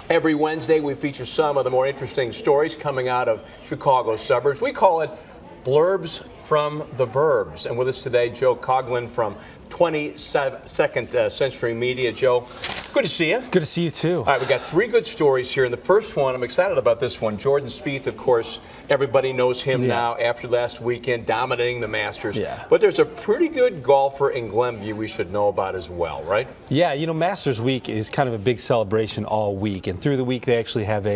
Every Wednesday, we feature some of the more interesting stories coming out of Chicago's suburbs. We call it Blurbs from the Burbs. And with us today, Joe Coughlin from 22nd Century Media. Joe, good to see you. Good to see you, too. All right, we got three good stories here. And the first one, I'm excited about this one. Jordan Spieth, of course, everybody knows him now after last weekend, dominating the Masters. But there's a pretty good golfer in Glenview we should know about as well, right? Yeah, you know, Masters Week is kind of a big celebration all week. And through the week, they actually have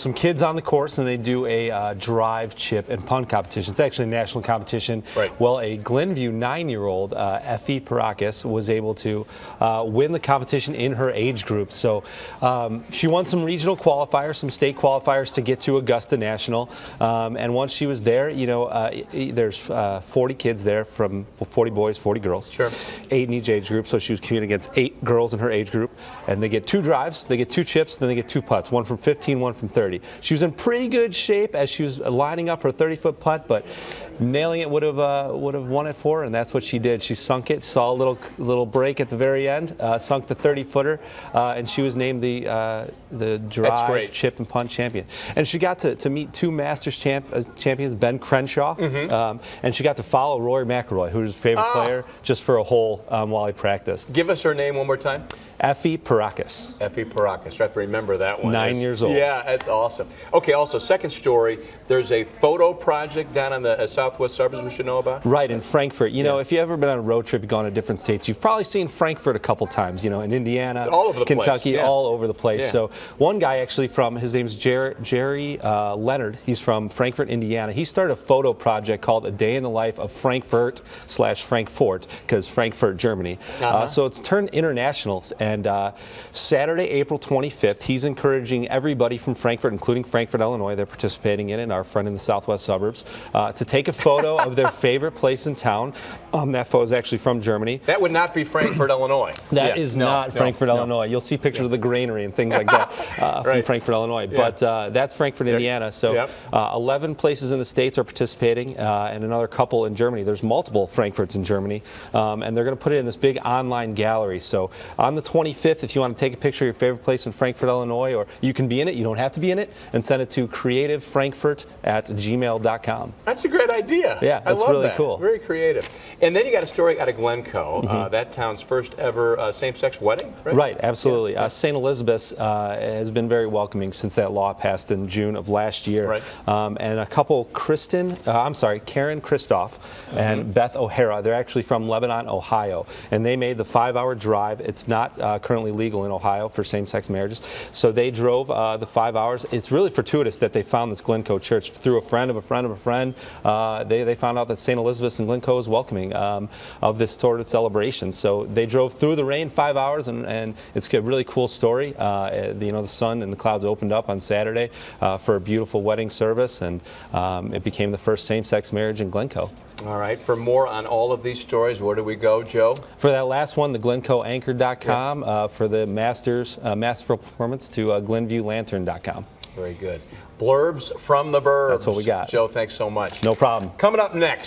some kids on the course, and they do a drive, chip, and punt competition. It's actually a national competition. Right. Well, a Glenview 9-year-old, Effie Parakis, was able to win the competition in her age group. So she won some regional qualifiers, some state qualifiers to get to Augusta National. And once she was there, you know, there's 40 kids there, from 40 boys, 40 girls. Sure. 8 in each age group. So she was competing against 8 girls in her age group. And they get 2 drives, they get 2 chips, then they get 2 putts, one from 15, one from 30. She was in pretty good shape as she was lining up her 30-foot putt, but nailing it would have won it for her, and that's what she did. She sunk it, saw a little break at the very end, sunk the 30-footer, and she was named the drive, chip, and punt champion. And she got to meet 2 Masters champions, Ben Crenshaw, and she got to follow Rory McIlroy, who was his favorite player, just for a hole while he practiced. Give us her name one more time. Effie Parakis. Effie Parakis. I have to remember that one. 9 years old. Yeah, that's awesome. Okay, also, second story, there's a photo project down in the southwest suburbs we should know about? Right, in Frankfort. You know, if you've ever been on a road trip, you've gone to different states, you've probably seen Frankfort a couple times, you know, in Indiana, all over the Kentucky, place. all over the place. So one guy actually his name's Jerry Leonard. He's from Frankfort, Indiana. He started a photo project called A Day in the Life of Frankfurt/Frankfurt, because Frankfurt, Germany. So it's turned international, and Saturday, April 25th, he's encouraging everybody from Frankfort, including Frankfort, Illinois, they're participating in it, our friend in the southwest suburbs, to take a photo of their favorite place in town. That photo is actually from Germany. That would not be Frankfort, Illinois. That is not Frankfort, Illinois. You'll see pictures of the granary and things like that from Frankfort, Illinois. But that's Frankfort, Indiana. So 11 places in the States are participating, and another couple in Germany. There's multiple Frankfurts in Germany, and they're going to put it in this big online gallery. So on the 25th, if you want to take a picture of your favorite place in Frankfort, Illinois, or you can be in it, you don't have to be in it, and send it to creativefrankfurt@gmail.com. That's a great idea. Yeah, that's really cool. Very creative. And then you got a story out of Glencoe, that town's first ever same-sex wedding, right? Right, absolutely. St. Elizabeth's has been very welcoming since that law passed in June of last year. Right. And a couple, Karen Christoph and Beth O'Hara, they're actually from Lebanon, Ohio, and they made the 5-hour drive. It's not currently legal in Ohio for same-sex marriages, so they drove the 5 hours. It's really fortuitous that they found this Glencoe church through a friend of a friend of a friend. They found out that St. Elizabeth's and Glencoe is welcoming of this sort of celebration. So they drove through the rain 5 hours, and it's a really cool story. You know, the sun and the clouds opened up on Saturday for a beautiful wedding service, and it became the first same-sex marriage in Glencoe. All right. For more on all of these stories, where do we go, Joe? For that last one, the GlencoeAnchor.com. For the masterful performance, to GlenviewLantern.com. Very good. Blurbs from the Burbs. That's what we got. Joe, thanks so much. No problem. Coming up next.